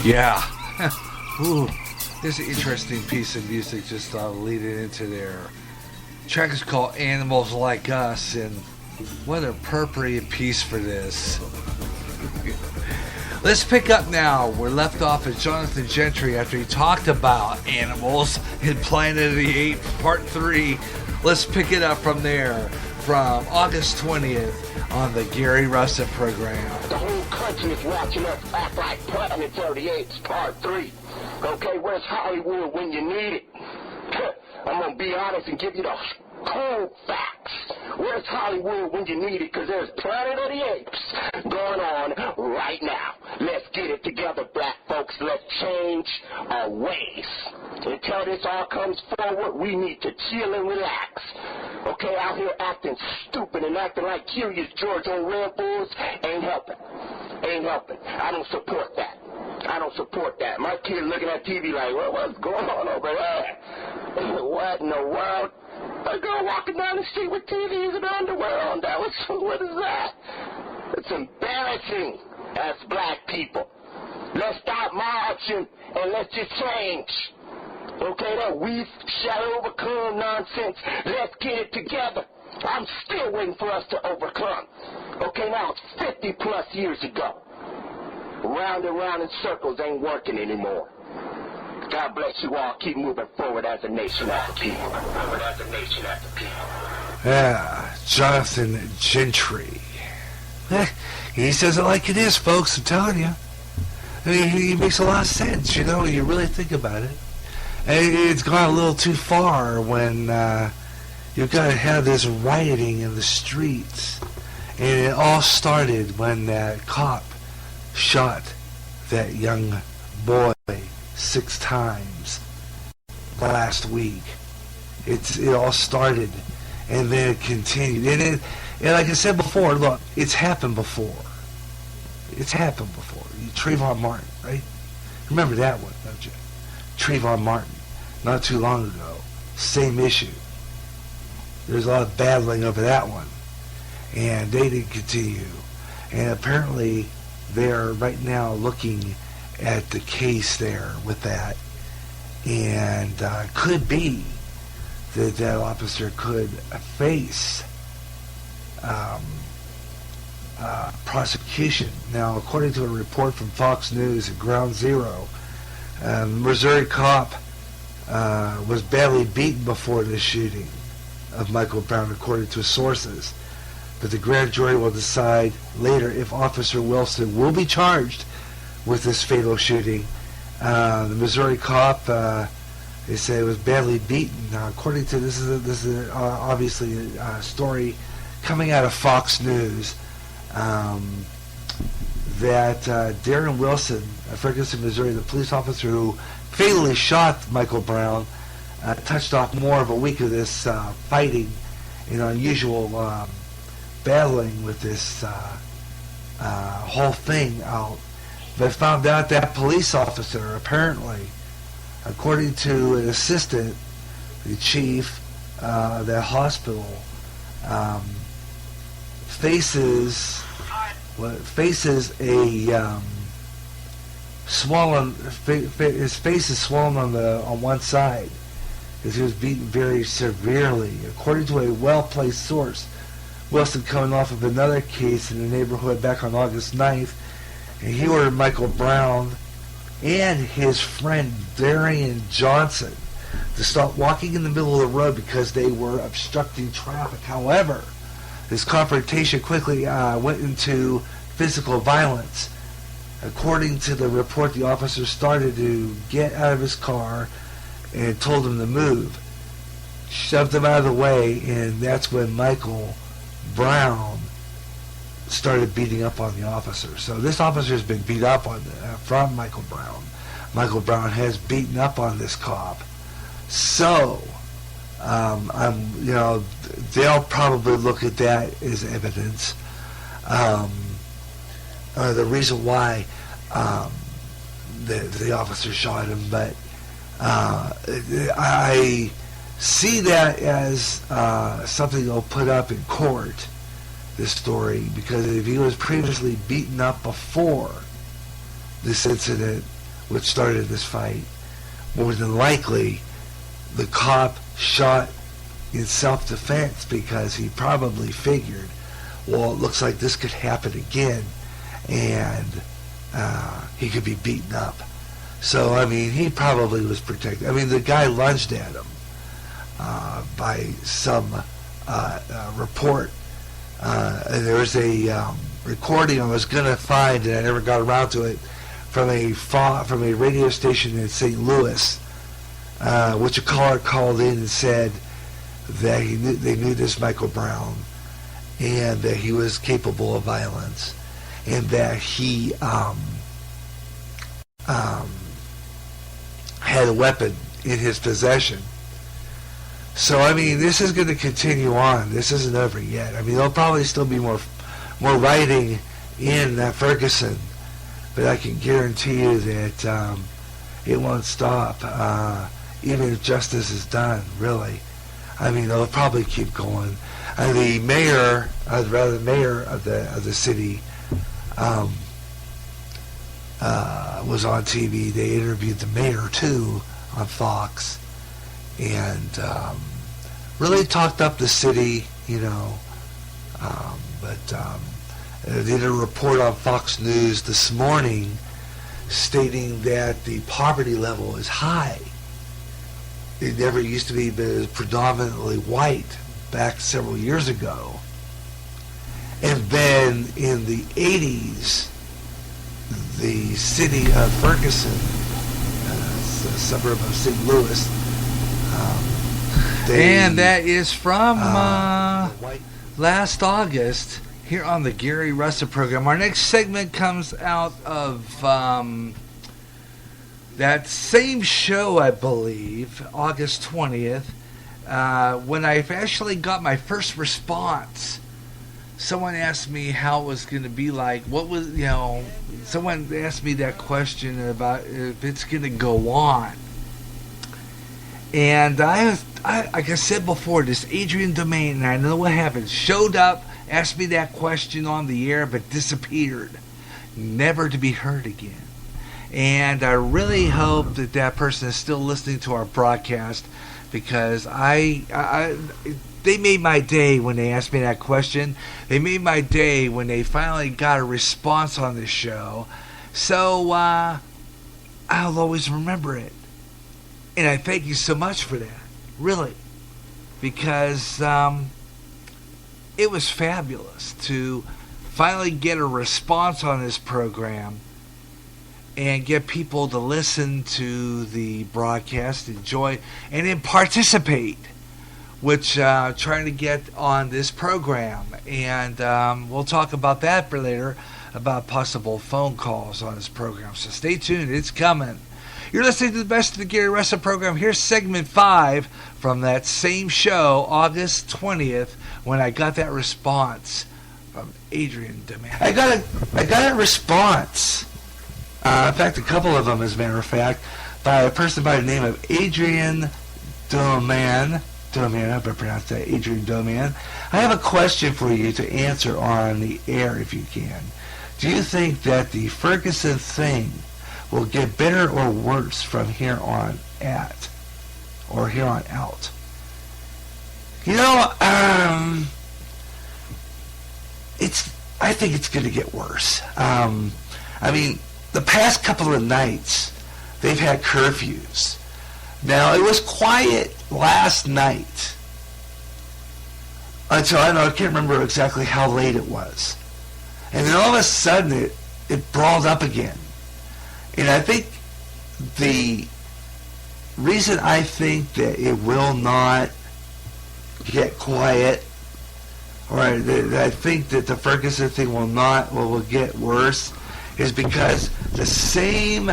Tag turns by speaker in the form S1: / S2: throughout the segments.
S1: Yeah. Ooh, there's an interesting piece of music just leading into there. The track is called Animals Like Us, and what an appropriate piece for this. Let's pick up now. We're left off at Jonathan Gentry after he talked about animals in Planet of the Apes Part 3. Let's pick it up from there, from August 20th on the Gary Russell program.
S2: The whole country is watching us act like Planet of the Apes Part 3. Okay, where's Hollywood when you need it? I'm going to be honest and give you the cold facts. Where's Hollywood when you need it? Because there's Planet of the Apes going on right now. Let's get it together, black folks. Let's change our ways. Until this all comes forward, we need to chill and relax. Okay, out here acting stupid and acting like Curious George on Red Bulls ain't helping. Ain't helping. I don't support that. I don't support that. My kid looking at TV like, what's going on over there? What in the world? A girl walking down the street with TVs and underwear on. What is that? It's embarrassing as black people. Let's stop marching and let's just change. Okay, that we shall overcome nonsense. Let's get it together. I'm still waiting for us to overcome. Okay, now it's 50 plus years ago. Round and round in circles ain't working anymore. God bless you all. Keep moving forward as a nation, as a people.
S1: Yeah, Jonathan Gentry. He says it like it is, folks. I'm telling you. I mean, he makes a lot of sense, you know, when you really think about it. And it's gone a little too far when you've got to have this rioting in the streets. And it all started when that cop shot that young boy 6 times last week. It all started, and then it continued. And like I said before, look, it's happened before. It's happened before. Trayvon Martin, right? Remember that one, don't you? Trayvon Martin, not too long ago. Same issue. There's a lot of battling over that one. And they didn't continue. And apparently they're right now looking at the case there with that. And could be that that officer could face prosecution. Now, according to a report from Fox News at Ground Zero, Missouri cop was badly beaten before the shooting of Michael Brown, according to sources. But the grand jury will decide later if Officer Wilson will be charged with this fatal shooting. The Missouri cop, they say, was badly beaten. Now, according to this is obviously a story coming out of Fox News. That Darren Wilson of Ferguson, Missouri, the police officer who fatally shot Michael Brown, touched off more of a week of this fighting and unusual battling with this whole thing out. But found out that police officer, apparently, according to an assistant, the chief of that hospital, faces a swollen. His face is swollen on one side because he was beaten very severely. According to a well-placed source, Wilson coming off of another case in the neighborhood back on August 9th, and he ordered Michael Brown and his friend Darian Johnson to stop walking in the middle of the road because they were obstructing traffic. However, this confrontation quickly went into physical violence. According to the report, the officer started to get out of his car and told him to move. Shoved him out of the way, and that's when Michael Brown started beating up on the officer. So this officer has been beat up on from Michael Brown. Michael Brown has beaten up on this cop. So they'll probably look at that as evidence. The reason why the officer shot him, but I see that as something they'll put up in court, this story, because if he was previously beaten up before this incident, which started this fight. More than likely, the cop shot in self-defense because he probably figured, well, it looks like this could happen again, and he could be beaten up. So, I mean, he probably was protected. I mean, the guy lunged at him by some report. And there was a recording I was going to find, and I never got around to it, from a radio station in St. Louis, which a caller called in and said that they knew this Michael Brown, and that he was capable of violence, and that he had a weapon in his possession. So, I mean, this is going to continue on. This isn't over yet. I mean, there'll probably still be more writing in Ferguson, but I can guarantee you that it won't stop, even if justice is done, really. I mean, they'll probably keep going. The mayor of the city was on TV. They interviewed the mayor, too, on Fox, and really talked up the city, you know. They did a report on Fox News this morning stating that the poverty level is high. It never used to be, but it was predominantly white back several years ago. And then in the 80s, the city of Ferguson, a suburb of St. Louis,
S3: and that is from last August here on the Gary Russell program. Our next segment comes out of that same show, I believe, August 20th, when I actually got my first response. Someone asked me how it was going to be like. What was, you know, someone asked me that question about if it's going to go on. And like I said before, this Adrian Domain, and I know what happened, showed up, asked me that question on the air, but disappeared, never to be heard again. And I really hope that that person is still listening to our broadcast, because they made my day when they asked me that question. They made my day when they finally got a response on this show. So I'll always remember it. And I thank you so much for that, really, because it was fabulous to finally get a response on this program and get people to listen to the broadcast, enjoy, and then participate, which trying to get on this program. And we'll talk about that for later, about possible phone calls on this program. So stay tuned, it's coming. You're listening to the best of the Gary Russell program. Here's segment 5 from that same show, August 20th, when I got that response from Adrian Domain.
S1: I got a response. In fact, a couple of them, as a matter of fact, by a person by the name of Adrian Domain. I hope I pronounced that, Adrian Domain. I have a question for you to answer on the air, if you can. Do you think that the Ferguson thing will get better or worse from here on out? You know, I think it's going to get worse. I mean, the past couple of nights, they've had curfews. Now, it was quiet last night until, I can't remember exactly how late it was. And then all of a sudden, it brawled up again. And I think the reason I think that it will not get quiet, or that I think that the Ferguson thing will get worse, is because the same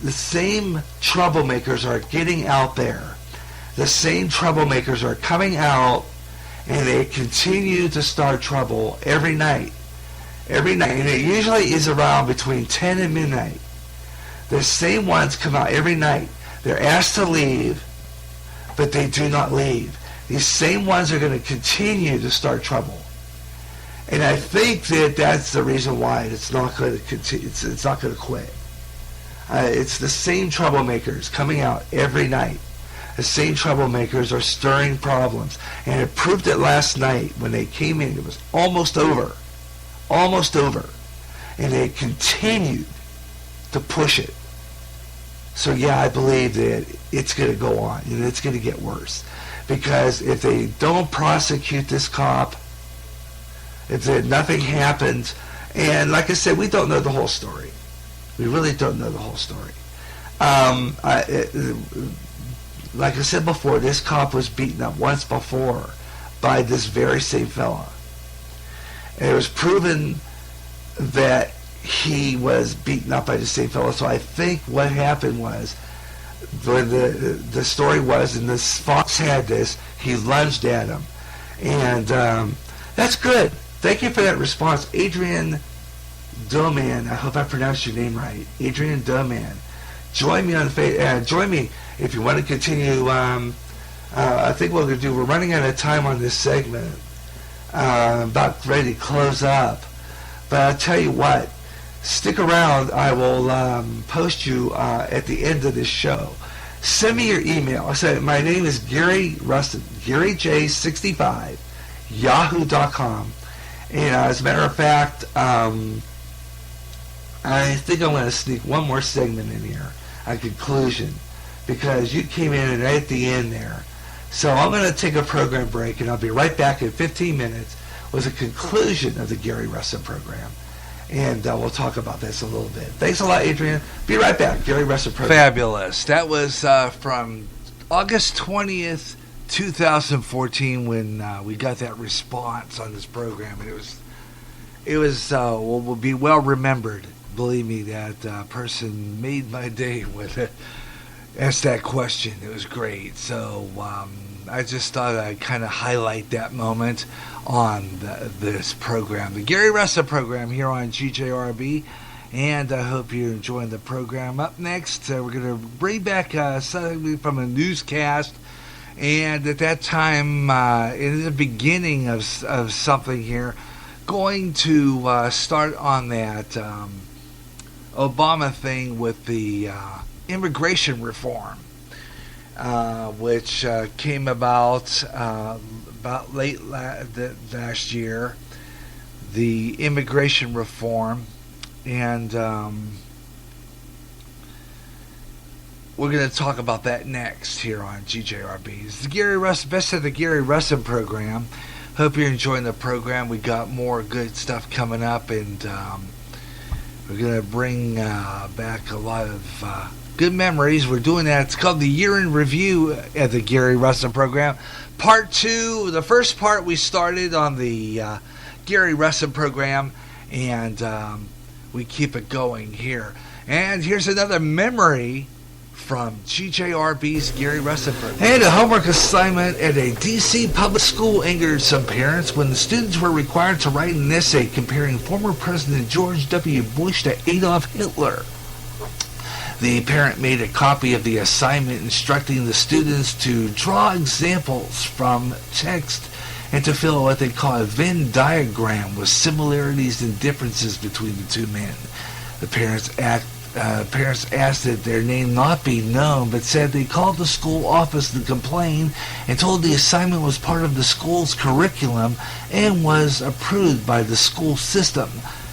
S1: troublemakers are getting out there. The same troublemakers are coming out, and they continue to start trouble every night. And it usually is around between 10 and midnight. The same ones come out every night. They're asked to leave, but they do not leave. These same ones are going to continue to start trouble. And I think that that's the reason why it's not going to continue. It's not going to quit. It's the same troublemakers coming out every night. The same troublemakers are stirring problems. And it proved it last night when they came in. It was almost over. Almost over. And they continued to push it. So yeah, I believe that it's going to go on. And it's going to get worse. Because if they don't prosecute this cop, if nothing happens, and like I said, we don't know the whole story. We really don't know the whole story. Like I said before, this cop was beaten up once before by this very same fella. And it was proven that he was beaten up by the same fella. So I think what happened was, the story was, and this Fox had this, he lunged at him. And that's good. Thank you for that response. Adrian Doman, I hope I pronounced your name right. Adrian Doman. Join me on join me if you want to continue. I think what we're going to do, we're running out of time on this segment. About ready to close up. But I'll tell you what, stick around. I will post you at the end of this show. Send me your email. I said, my name is Gary Rustin, GaryJ65, yahoo.com. And as a matter of fact, I think I'm going to sneak one more segment in here, a conclusion, because you came in right at the end there. So I'm going to take a program break, and I'll be right back in 15 minutes with a conclusion of the Gary Rustin program. And we'll talk about this a little bit. Thanks a lot, Adrian. Be right back. Gary Rustin program.
S3: Fabulous. That was from August 20th, 2014, when we got that response on this program. And it will be well remembered. Believe me, that person made my day with it. Asked that question. It was great. So I just thought I'd kind of highlight that moment on this program, the Gary Rustin program here on GJRB, and I hope you're enjoying the program. Up next, we're going to bring back something from a newscast, and at that time, in the beginning of something here, going to start on that Obama thing with the immigration reform, which came about late last year, the immigration reform, and we're going to talk about that next here on GJRB. It's the Gary Rustin, best of the Gary Rustin program. Hope you're enjoying the program. We got more good stuff coming up, and we're going to bring back a lot of good memories. We're doing that. It's called the Year in Review at the Gary Rustin program. Part 2, the first part we started on the Gary Rustin program, and we keep it going here. And here's another memory from GJRB's Gary Rustin program. And a homework assignment at a D.C. public school angered some parents when the students were required to write an essay comparing former President George W. Bush to Adolf Hitler. The parent made a copy of the assignment instructing the students to draw examples from text and to fill what they call a Venn diagram with similarities and differences between the two men. The parents asked that their name not be known, but said they called the school office to complain and told the assignment was part of the school's curriculum and was approved by the school system.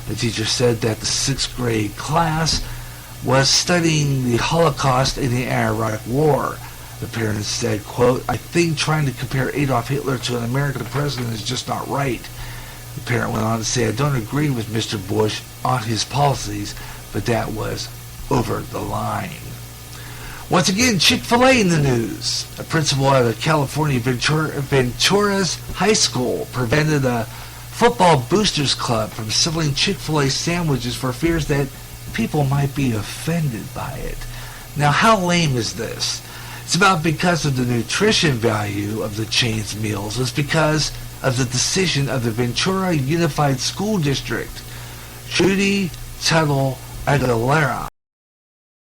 S3: The teacher said that the 6th grade class was studying the Holocaust and the Iraq War. The parents said, quote, "I think trying to compare Adolf Hitler to an American president is just not right." The parent went on to say, "I don't agree with Mr. Bush on his policies, but that was over the line." Once again, Chick-fil-A in the news. A principal at a California Ventura's high school prevented a football boosters club from selling Chick-fil-A sandwiches for fears that people might be offended by it. Now, how lame is this? It's about because of the nutrition value of the chain's meals. It's because of the decision of the Ventura Unified School District. Judy Tuttle Aguilera